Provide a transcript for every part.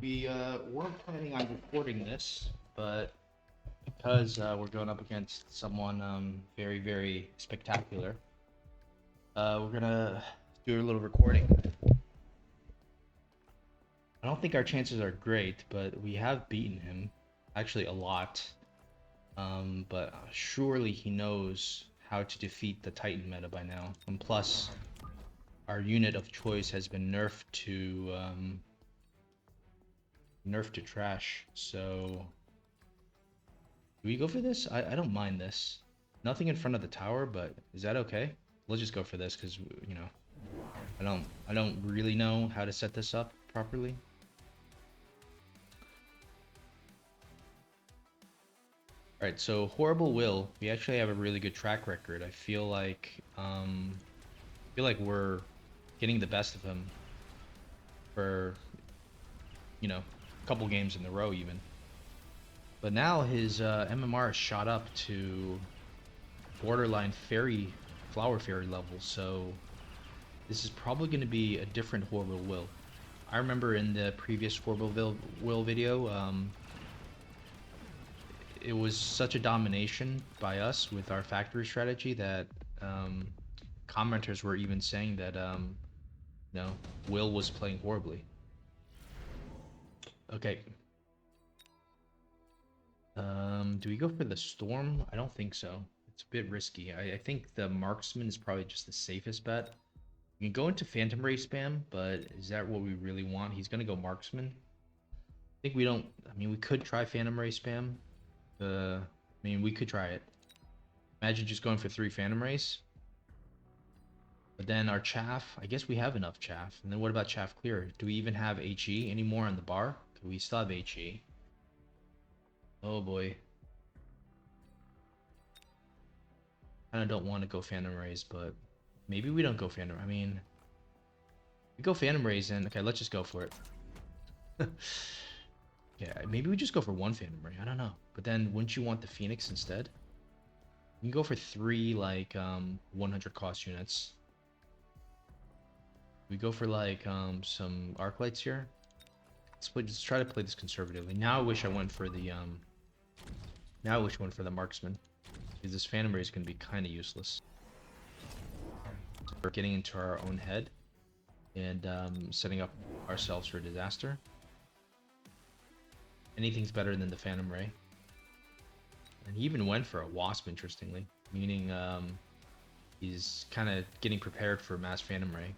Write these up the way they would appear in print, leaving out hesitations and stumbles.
We weren't planning on recording this, but because we're going up against someone very, very spectacular, we're gonna do a little recording. I don't think our chances are great, but we have beaten him, actually a lot. But surely he knows how to defeat the Titan meta by now. And plus, our unit of choice has been nerfed to trash. So, do we go for this? I don't mind this. Nothing in front of the tower, but is that okay? Let's just go for this because you know, I don't really know how to set this up properly. Alright, so Horrible Will, we actually have a really good track record. I feel like we're getting the best of him for, you know, a couple games in a row even. But now his MMR is shot up to borderline flower fairy level, so this is probably going to be a different Horrible Will. I remember in the previous Horrible Will video, it was such a domination by us with our factory strategy that commenters were even saying that you know, Will was playing horribly. Okay. Do we go for the storm? I don't think so. It's a bit risky. I think the marksman is probably just the safest bet. We can go into Phantom Ray spam, but is that what we really want? He's gonna go marksman. I think we don't. I mean, we could try Phantom Ray spam. I mean, we could try it. Imagine just going for 3 Phantom Rays. But then our chaff, I guess we have enough chaff. And then what about chaff clear? Do we even have HE anymore on the bar? We still have HE. Oh boy. Kinda don't want to go Phantom Rays, but maybe we don't go Phantom. I mean, we go Phantom Rays and okay, let's just go for it. Yeah, maybe we just go for 1 Phantom Ray. I don't know. But then wouldn't you want the Phoenix instead? You can go for 3 like 100 cost units. We go for like some arc lights here. Let's try to play this conservatively. Now I wish I went for the marksman. Because this Phantom Ray is going to be kind of useless. We're getting into our own head and setting up ourselves for disaster. Anything's better than the Phantom Ray. And he even went for a Wasp, interestingly. Meaning he's kind of getting prepared for Mass Phantom Ray.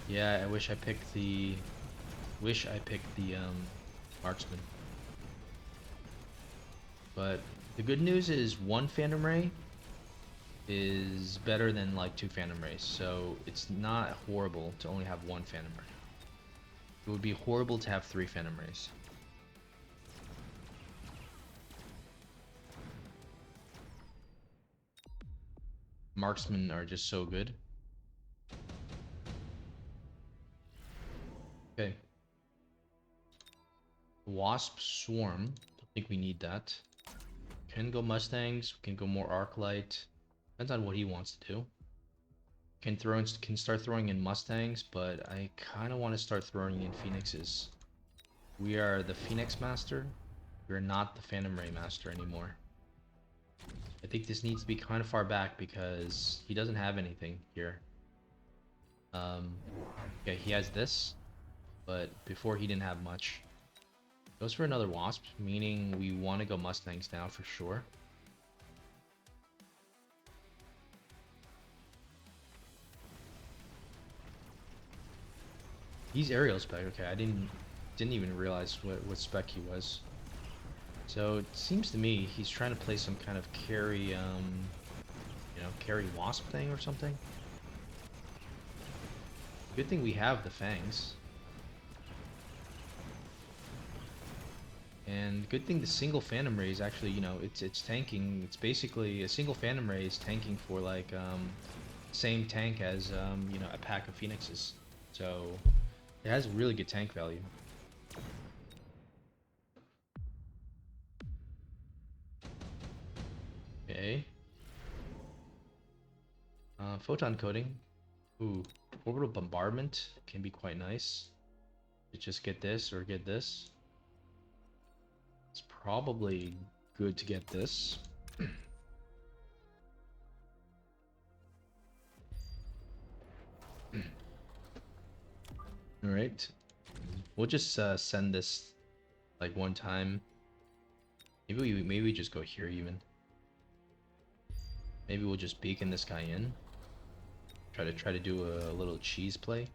Yeah, I wish I picked the marksman. But the good news is 1 Phantom Ray is better than like 2 Phantom Rays, so it's not horrible to only have 1 Phantom Ray. It would be horrible to have 3 Phantom Rays. Marksmen are just so good. Okay. Wasp Swarm. Don't think we need that. Can go Mustangs. Can go more Arclight. Depends on what he wants to do. Can start throwing in Mustangs, but I kind of want to start throwing in Phoenixes. We are the Phoenix Master. We are not the Phantom Ray Master anymore. I think this needs to be kind of far back because he doesn't have anything here. Okay, he has this, but before he didn't have much. Goes for another Wasp, meaning we want to go Mustangs now for sure. He's aerial spec. Okay, I didn't even realize what spec he was. So it seems to me he's trying to play some kind of carry, you know, carry Wasp thing or something. Good thing we have the Fangs. And good thing the single Phantom Ray is actually, you know, it's tanking. It's basically a single Phantom Ray is tanking for like same tank as you know, a pack of Phoenixes. So it has really good tank value. Okay. Photon coating. Ooh, orbital bombardment can be quite nice. To just get this or get this. It's probably good to get this. All right, we'll just send this like one time. Maybe we just go here even. Maybe we'll just beacon this guy in. Try to do a little cheese play.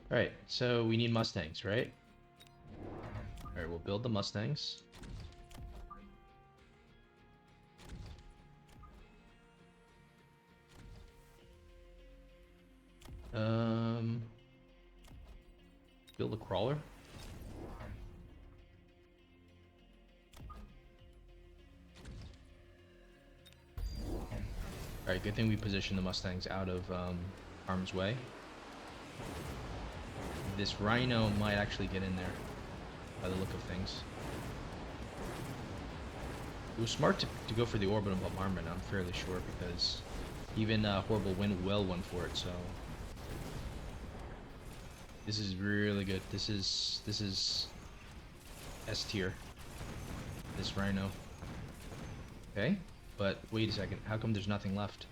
All right, so we need Mustangs, right? All right, we'll build the Mustangs. Build a crawler. Alright, good thing we positioned the Mustangs out of harm's way. This Rhino might actually get in there, by the look of things. It was smart to go for the orbital bombardment, I'm fairly sure, because even Horrible Wind well went for it, so... This is really good. This is S tier. This Rhino. Okay, but wait a second. How come there's nothing left?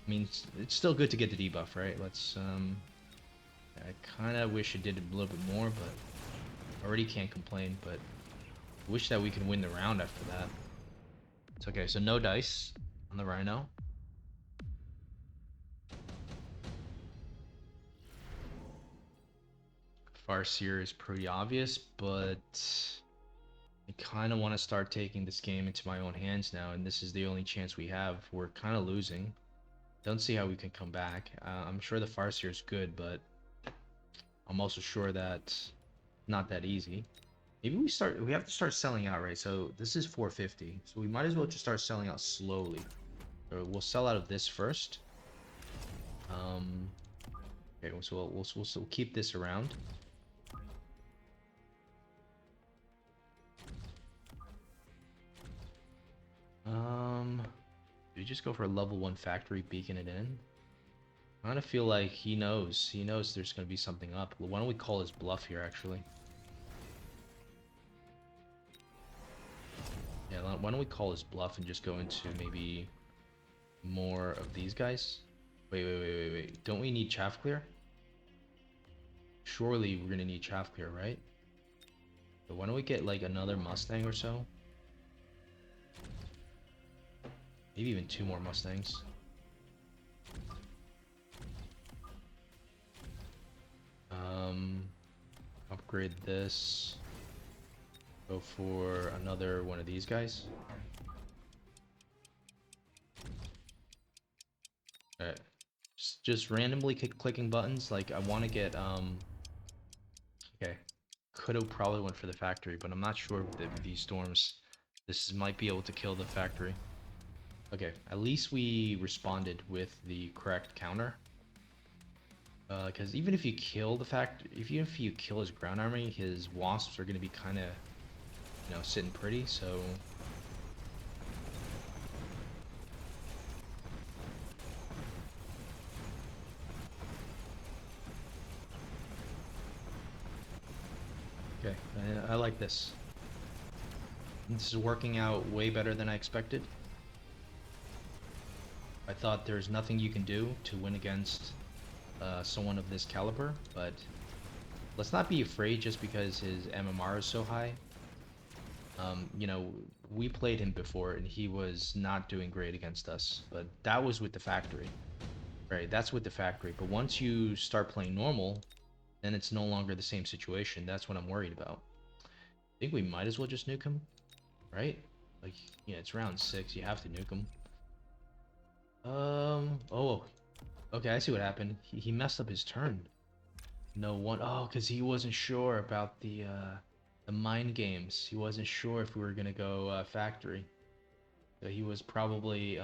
I mean, it's still good to get the debuff, right? Let's I kind of wish it did a little bit more, but already can't complain. But wish that we could win the round after that. It's okay. So no dice on the Rhino. Farseer is pretty obvious, but I kind of want to start taking this game into my own hands now, and this is the only chance we have. We're kind of losing. Don't see how we can come back. I'm sure the Farseer is good, but I'm also sure that not that easy. Maybe we have to start selling out, right? So this is 450, so we might as well just start selling out slowly. Or we'll sell out of this first. Okay, so we'll keep this around. Do we just go for a level 1 factory, beacon it in? I kind of feel like he knows there's going to be something up. Why don't we call his bluff here, actually? Yeah, why don't we call his bluff and just go into maybe more of these guys? Wait. Don't we need chaff clear? Surely we're going to need chaff clear, right? But why don't we get like another Mustang or so? Maybe even 2 more Mustangs. Upgrade this. Go for another one of these guys. Alright. Just randomly clicking buttons. Like, I want to get, okay. Could have probably went for the factory, but I'm not sure with these storms. This might be able to kill the factory. Okay, at least we responded with the correct counter. Because even if you kill the even if you kill his ground army, his wasps are going to be kind of, you know, sitting pretty. So okay, I like this. This is working out way better than I expected. I thought there's nothing you can do to win against someone of this caliber, but let's not be afraid just because his MMR is so high. You know, we played him before and he was not doing great against us, but that was with the factory. Right, that's with the factory. But once you start playing normal, then it's no longer the same situation. That's what I'm worried about. I think we might as well just nuke him, right? Like, yeah, it's round 6. You have to nuke him. Oh, okay, I see what happened. He messed up his turn. No one. Oh, because he wasn't sure about the mind games. He wasn't sure if we were gonna go factory. So he was probably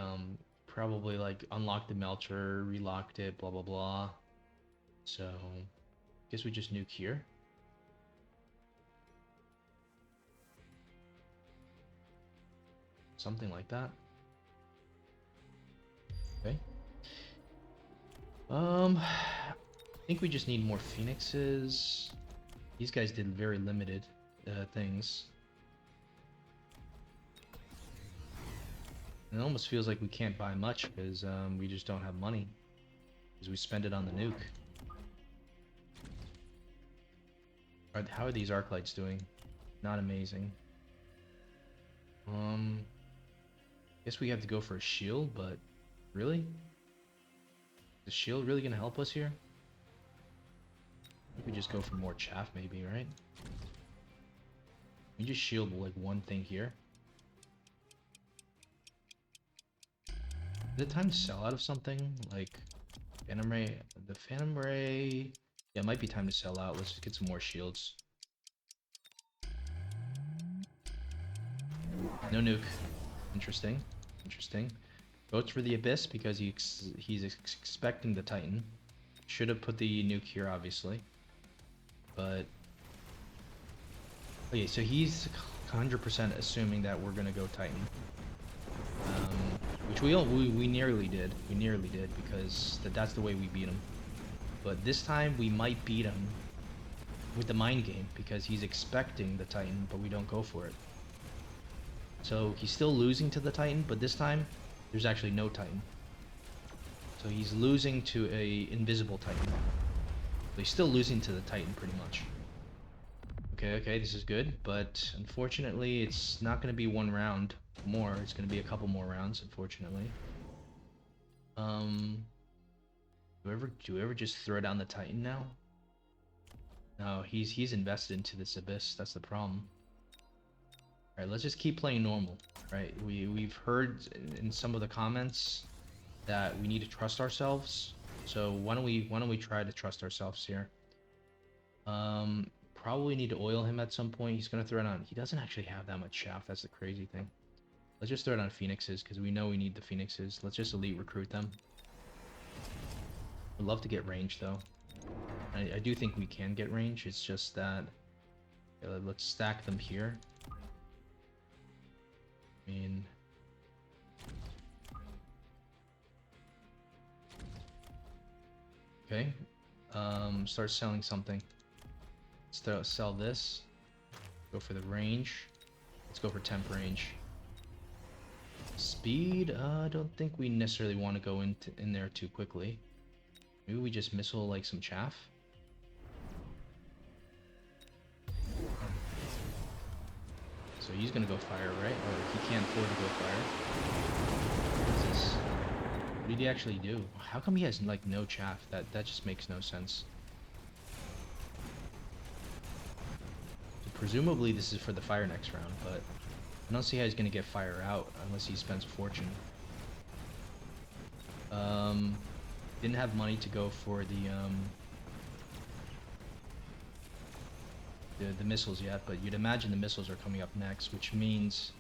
like unlocked the melter, relocked it, blah blah blah. So, guess we just nuke here. something like that. Okay. I think we just need more phoenixes. These guys did very limited things. It almost feels like we can't buy much because we just don't have money. Because we spend it on the nuke. How are these arc lights doing? Not amazing. Guess we have to go for a shield, but really? Is the shield really gonna help us here? I think we just go for more chaff maybe, right? We just shield like one thing here. Is it time to sell out of something? Like Phantom Ray? The Phantom Ray... Yeah, it might be time to sell out. Let's just get some more shields. No nuke. Interesting. Interesting. Votes for the Abyss because he's expecting the Titan. Should have put the nuke here, obviously. But... Okay, so he's 100% assuming that we're gonna go Titan. Which we nearly did. We nearly did because that's the way we beat him. But this time we might beat him with the mind game because he's expecting the Titan, but we don't go for it. So he's still losing to the Titan, but this time there's actually no Titan. So he's losing to a invisible Titan. So he's still losing to the Titan pretty much. Okay, this is good, but unfortunately it's not going to be one round more. It's going to be a couple more rounds, unfortunately. Do we ever just throw down the Titan now? No, he's invested into this Abyss. That's the problem. All right, let's just keep playing normal. Right? We've heard in some of the comments that we need to trust ourselves. So why don't we try to trust ourselves here? Probably need to oil him at some point. He's gonna throw it on. He doesn't actually have that much shaft. That's the crazy thing. Let's just throw it on Phoenixes because we know we need the Phoenixes. Let's just elite recruit them. I'd love to get range though. I do think we can get range. It's just that let's stack them here. I mean, okay. Start selling something. Let's sell this. Go for the range. Let's go for temp range. Speed. I don't think we necessarily want to go in there too quickly. Maybe we just missile like some chaff. So he's gonna go fire, right? Or he can't afford to go fire. What is this? What did he actually do? How come he has like no chaff? That just makes no sense. So presumably this is for the fire next round, but I don't see how he's gonna get fire out unless he spends a fortune. Didn't have money to go for the missiles yet, but you'd imagine the missiles are coming up next, which means,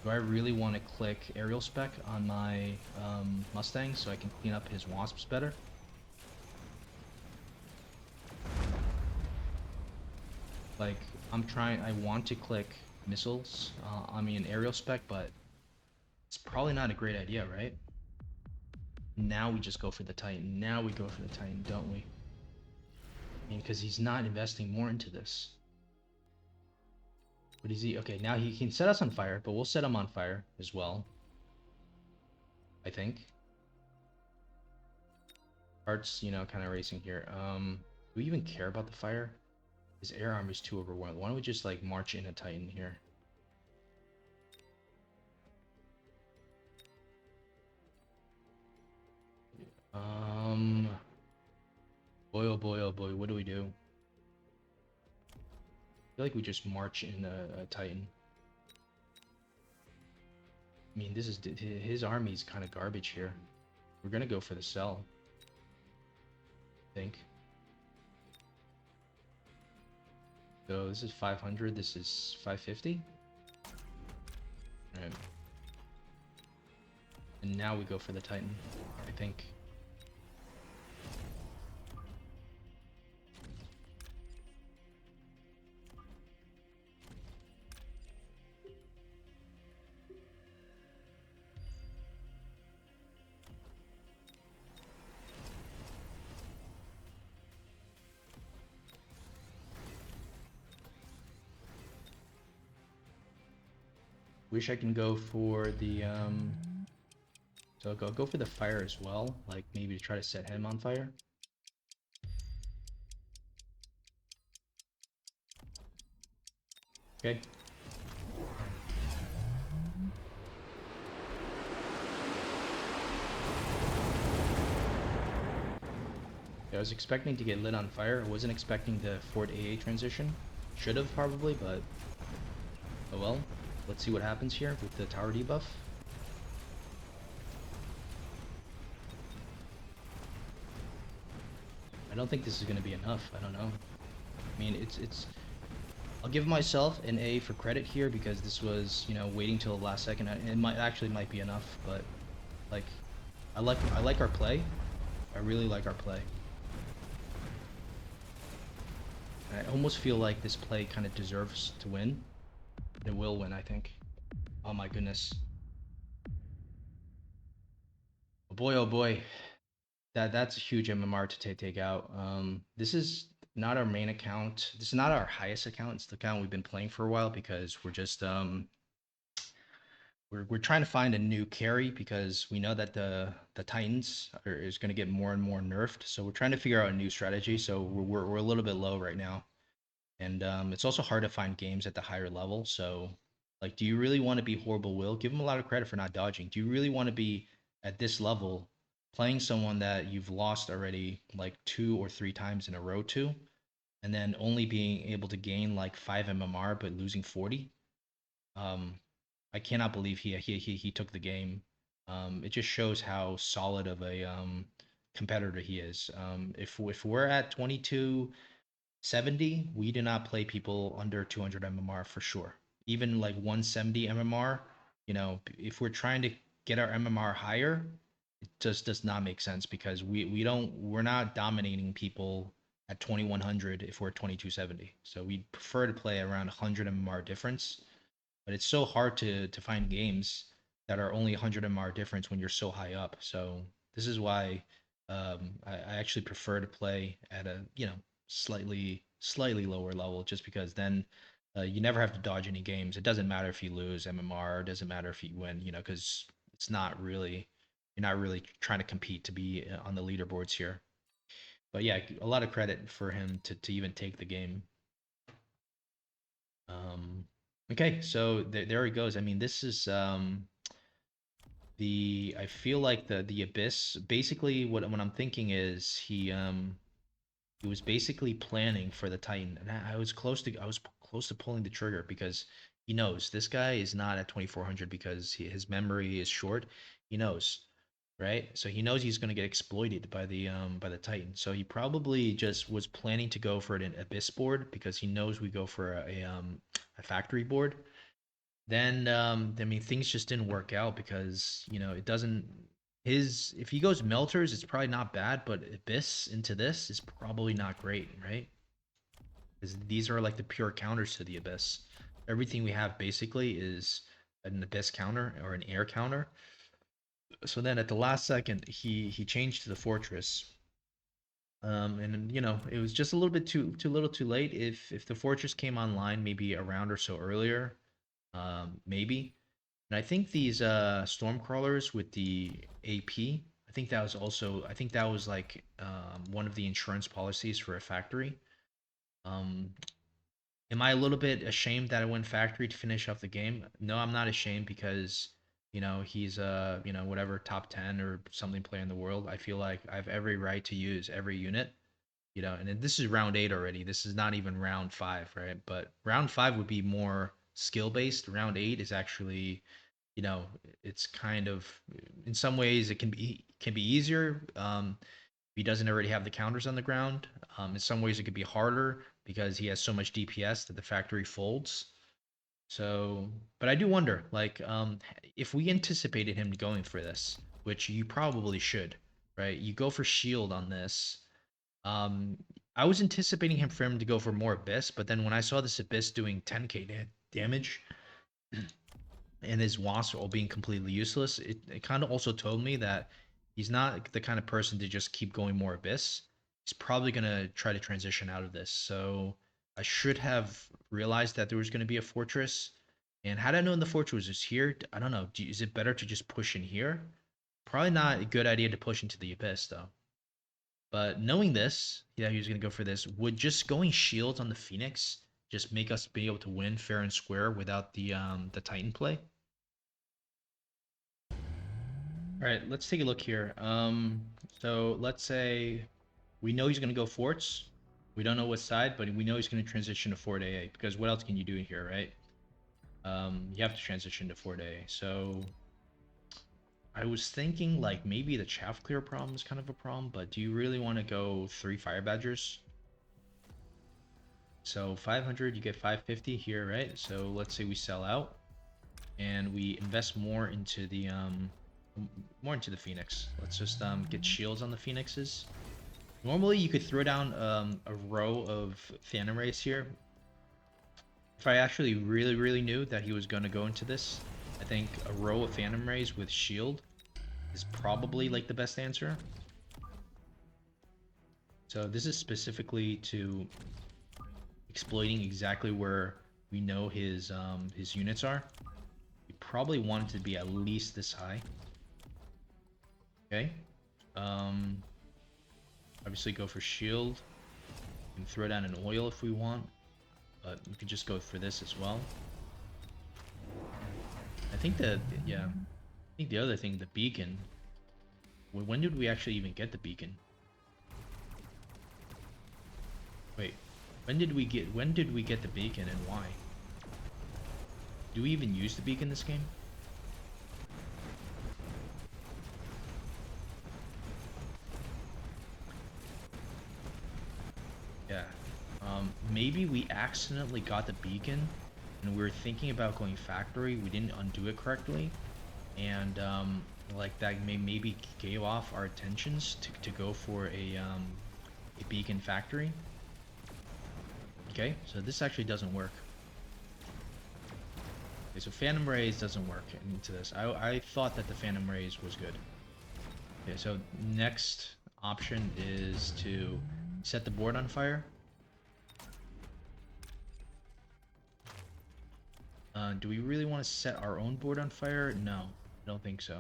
do I really want to click aerial spec on my Mustang so I can clean up his wasps better? Like, I want to click missiles, aerial spec, but it's probably not a great idea, right? Now we just go for the Titan. Now we go for the Titan, don't we? I mean, because he's not investing more into this. What is he? Okay, now he can set us on fire, but we'll set him on fire as well. I think. Heart's, kind of racing here. Do we even care about the fire? His air armor is too overwhelmed. Why don't we just, like, march in a Titan here? Boy, oh boy, oh boy, what do we do? I feel like we just march in a Titan. I mean, his army's kind of garbage here. We're gonna go for the cell. I think. So this is 500, this is 550. Alright. And now we go for the Titan, I think. Wish I can go for the so I'll go for the fire as well, like maybe to try to set him on fire. Okay. Yeah, I was expecting to get lit on fire. I wasn't expecting the Fort AA transition. Should have probably, but oh well. Let's see what happens here with the tower debuff. I don't think this is going to be enough. I don't know. I mean, it's. I'll give myself an A for credit here because this was, you know, waiting till the last second. It might be enough, but like, I like our play. I really like our play. I almost feel like this play kind of deserves to win. It will win, I think. Oh my goodness. Oh boy, oh boy. That's a huge MMR to take out. This is not our main account. This is not our highest account. It's the account we've been playing for a while because we're just we're trying to find a new carry because we know that the Titans is going to get more and more nerfed. So we're trying to figure out a new strategy. So we're a little bit low right now, and it's also hard to find games at the higher level. So like, do you really want to be Horrible Will? Give him a lot of credit for not dodging. Do you really want to be at this level playing someone that you've lost already like 2 or 3 times in a row to, and then only being able to gain like 5 MMR but losing 40? Um, I cannot believe he took the game. It just shows how solid of a competitor he is. If we're at 2270, we do not play people under 200 MMR for sure. Even like 170 MMR, you know, if we're trying to get our MMR higher, it just does not make sense because we're not dominating people at 2100 if we're 2270. So we prefer to play around 100 MMR difference, but it's so hard to find games that are only 100 MR difference when you're so high up. So this is why I actually prefer to play at a, you know, slightly lower level, just because then you never have to dodge any games. It doesn't matter if you lose MMR, it doesn't matter if you win, you know, because it's not really, you're not really trying to compete to be on the leaderboards here. But yeah, a lot of credit for him to even take the game. Um, okay, so there he goes. I mean, this is the I feel like the abyss. Basically, what I'm thinking is he was basically planning for the Titan, and I was close to pulling the trigger because he knows this guy is not at 2400 because his memory is short. He knows, right? So he knows he's going to get exploited by the Titan. So he probably just was planning to go for an abyss board because he knows we go for a factory board. Then I mean, things just didn't work out because, you know, it doesn't his if he goes melters, it's probably not bad, but abyss into this is probably not great, right? Because these are like the pure counters to the abyss. Everything we have basically is an abyss counter or an air counter. So then at the last second, he changed to the fortress. And you know, it was just a little bit too little too late. If the fortress came online maybe a round or so earlier, maybe. And I think these storm crawlers with the AP, I think that was like one of the insurance policies for a factory. Um, am I a little bit ashamed that I went factory to finish off the game? No, I'm not ashamed because, you know, he's you know, whatever top 10 or something player in the world. I feel like I have every right to use every unit, you know, and then this is round 8 already. This is not even round 5, right? But round 5 would be more skill based. Round 8 is actually, you know, it's kind of, in some ways it can be easier if he doesn't already have the counters on the ground. In some ways it could be harder because he has so much DPS that the factory folds. So, but I do wonder, like, if we anticipated him going for this, which you probably should, right? You go for shield on this. um, I was anticipating him for him to go for more abyss, but then when I saw this abyss doing 10k damage and his wasps all being completely useless, it kind of also told me that he's not the kind of person to just keep going more abyss. He's probably gonna try to transition out of this. So I should have realized that there was gonna be a fortress. And had I known the fortress was just here, I don't know. Is it better to just push in here? Probably not a good idea to push into the abyss though. But knowing this, yeah, he was gonna go for this. Would just going shields on the Phoenix just make us be able to win fair and square without the Titan play? All right, let's take a look here. So let's say we know he's gonna go forts. We don't know what side, but we know he's gonna transition to Fort AA because what else can you do here, right? You have to transition to Fort AA. So I was thinking like maybe the chaff clear problem is kind of a problem, but do you really want to go 3 fire badgers? So 500, you get 550 here, right? So let's say we sell out and we invest more into the Phoenix. Let's just get shields on the Phoenixes. Normally you could throw down a row of Phantom Rays here. If I actually really knew that he was going to go into this, I think a row of Phantom Rays with shield is probably like the best answer. So this is specifically to exploiting exactly where we know his units are. We probably want it to be at least this high. Okay. Obviously go for shield. We can throw down an oil if we want, but we could just go for this as well. I think yeah, I think the other thing, the beacon. When did we actually even get the beacon? Wait, when did we get the beacon and why? Do we even use the beacon this game? Yeah. Maybe we accidentally got the beacon and we were thinking about going factory. We didn't undo it correctly. And like that maybe gave off our attentions to go for a beacon factory. Okay, so this actually doesn't work. Okay, so Phantom Rays doesn't work into this. I thought that the Phantom Rays was good. Okay, so next option is to set the board on fire. Do we really want to set our own board on fire? No, I don't think so.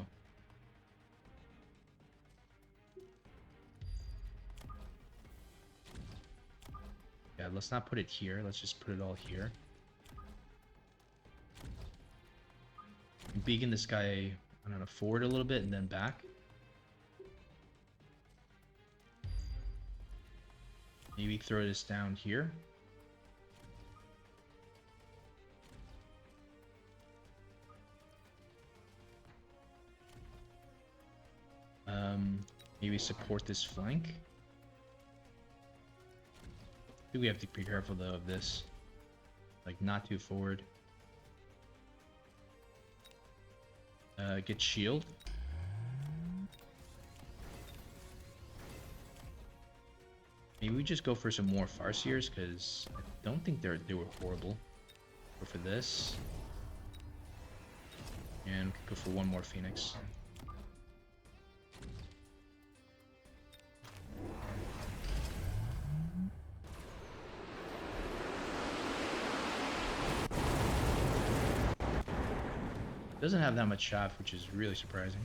Yeah, let's not put it here. Let's just put it all here. Beacon this guy, I don't know, forward a little bit and then back. Maybe throw this down here. Maybe support this flank. I think we have to be careful though of this. Like not too forward. Get shield. Maybe we just go for some more Farseers because I don't think they were horrible. Go for this. And go for one more Phoenix. Doesn't have that much chaff, which is really surprising.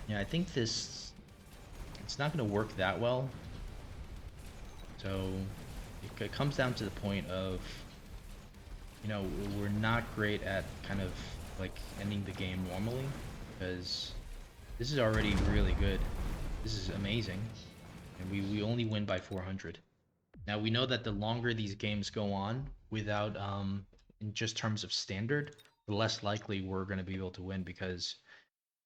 Yeah, I think it's not going to work that well. So it comes down to the point of, you know, we're not great at kind of like ending the game normally because this is already really good. This is amazing. And we only win by 400. Now we know that the longer these games go on without in just terms of standard, the less likely we're going to be able to win because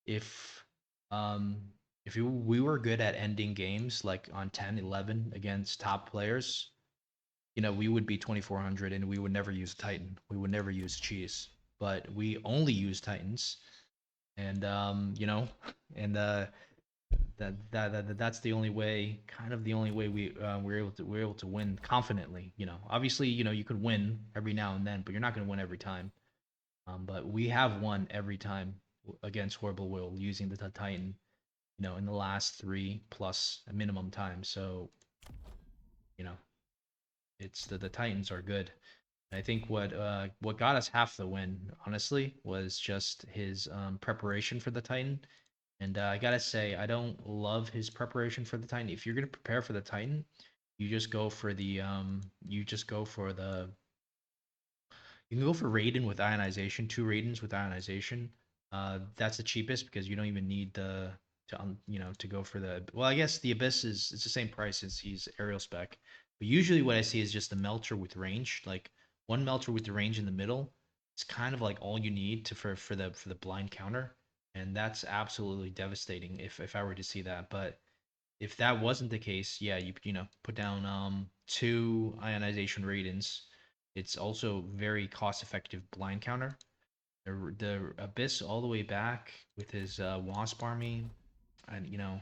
if um if we were good at ending games like on 10, 11 against top players, you know, we would be 2400 and we would never use Titan. We would never use Cheese. But we only use Titans. And you know, and That's the only way, kind of the only way we're able to win confidently. You know, obviously, you know, you could win every now and then, but you're not going to win every time. But we have won every time against Horrible Will using the Titan. You know, in the last 3+ a minimum time. So, you know, it's the Titans are good. I think what got us half the win, honestly, was just his preparation for the Titan. And I gotta say, I don't love his preparation for the Titan. If you're gonna prepare for the Titan, you just go for you just go for the you can go for Raiden with ionization, 2 Raidens with ionization. That's the cheapest because you don't even need you know, to go for the. Well, I guess the Abyss is it's the same price since he's aerial spec. But usually what I see is just the Melter with range, like one Melter with the range in the middle. It's kind of like all you need to for the blind counter, and that's absolutely devastating if I were to see that. But if that wasn't the case, yeah, you know, put down 2 ionization Raidens. It's also very cost effective blind counter. The Abyss all the way back with his Wasp army, and you know,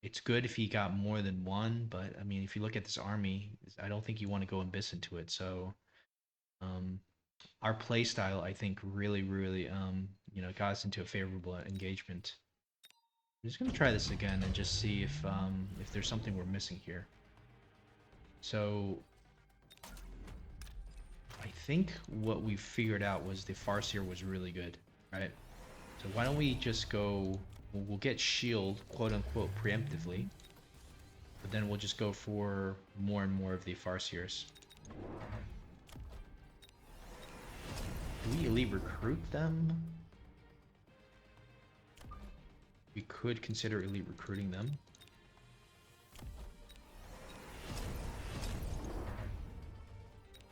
it's good if he got more than one, but I mean, if you look at this army, I don't think you want to go Abyss into it. So um, our play style, I think, really you know, got us into a favorable engagement. I'm just gonna try this again and just see if there's something we're missing here. So I think what we figured out was the Farseer was really good, right? So why don't we just go? We'll get shield, quote unquote, preemptively, but then we'll just go for more and more of the Farseers. Do we elite recruit them? We could consider elite recruiting them.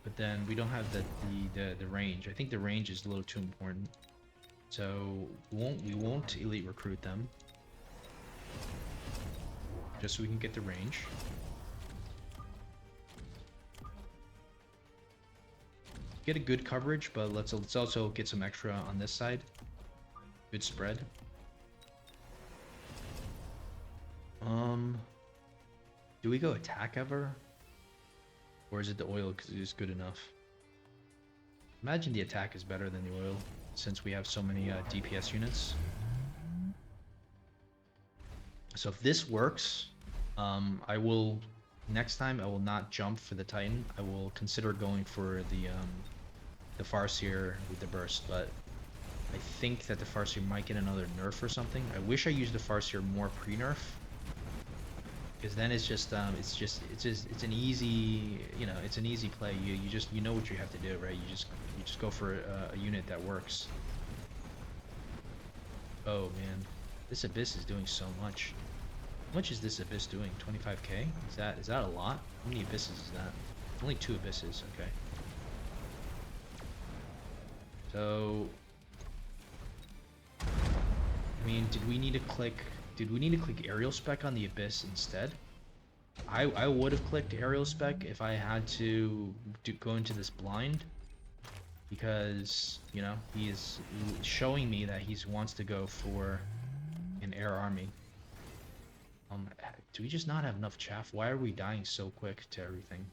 But then we don't have the range. I think the range is a little too important. So we won't elite recruit them. Just so we can get the range. Get a good coverage, but let's also get some extra on this side. Good spread. Do we go attack ever? Or is it the oil is good enough? Imagine the attack is better than the oil, since we have so many DPS units. So if this works, I will next time I will not jump for the Titan. I will consider going for the Farseer with the burst, but I think that the Farseer might get another nerf or something. I wish I used the Farseer more pre-nerf, because then it's an easy, you know, it's an easy play. You know what you have to do, right? You just go for a unit that works. Oh man, this Abyss is doing so much. How much is this Abyss doing? 25k? Is that a lot? How many Abysses is that? Only 2 Abysses. Okay. So, I mean, did we need to click aerial spec on the Abyss instead? I would have clicked aerial spec if I had to go into this blind, because, you know, he is showing me that he wants to go for an air army. Do we just not have enough chaff? Why are we dying so quick to everything?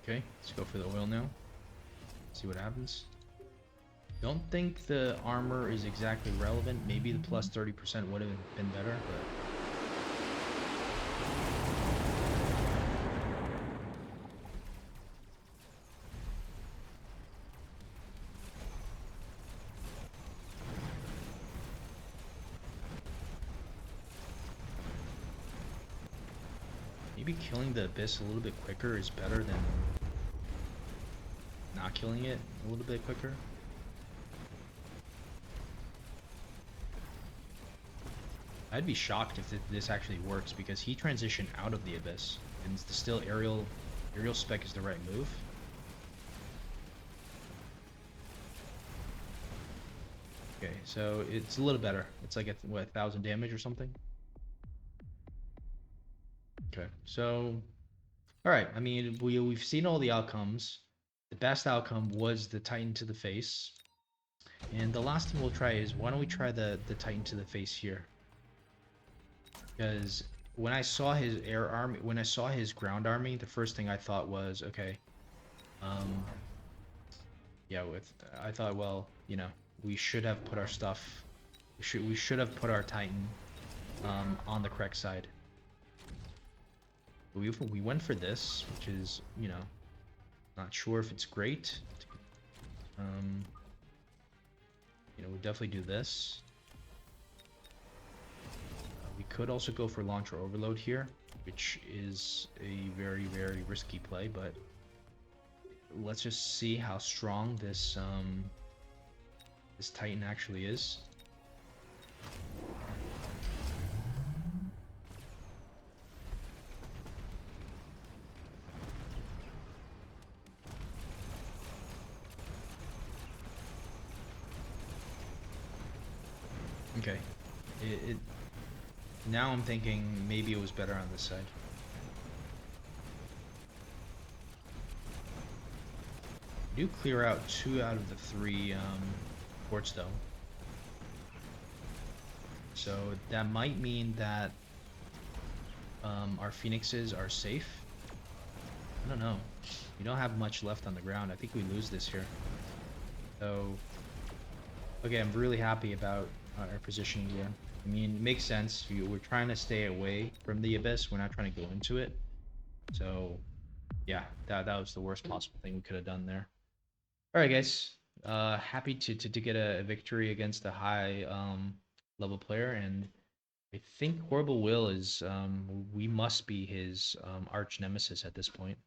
Okay, let's go for the oil now. See what happens. Don't think the armor is exactly relevant. Maybe the plus 30% would have been better, but maybe killing the Abyss a little bit quicker is better than not killing it a little bit quicker. I'd be shocked if this actually works, because he transitioned out of the Abyss, and still aerial spec is the right move. Okay, so it's a little better. It's like what, 1,000 damage or something. Okay, so all right. I mean, we've seen all the outcomes. The best outcome was the Titan to the face, and the last thing we'll try is why don't we try the Titan to the face here? Because when I saw his air army, when I saw his ground army, the first thing I thought was, okay, um, yeah, I thought, well, you know, we should have put our stuff, we should have put our Titan, on the correct side. We went for this, which is, you know, not sure if it's great. Um, you know, we definitely do this. We could also go for launcher overload here, which is a very, very risky play, but let's just see how strong this Titan actually is. Okay. Now I'm thinking maybe it was better on this side. We do clear out 2 out of the 3 ports though. So that might mean that our phoenixes are safe. I don't know. We don't have much left on the ground. I think we lose this here. So, okay, I'm really happy about our positioning here. I mean, it makes sense. We're trying to stay away from the abyss. We're not trying to go into it. So, yeah, that was the worst possible thing we could have done there. All right, guys. Happy to get a victory against a high level player, and I think Horrible Will is we must be his arch nemesis at this point.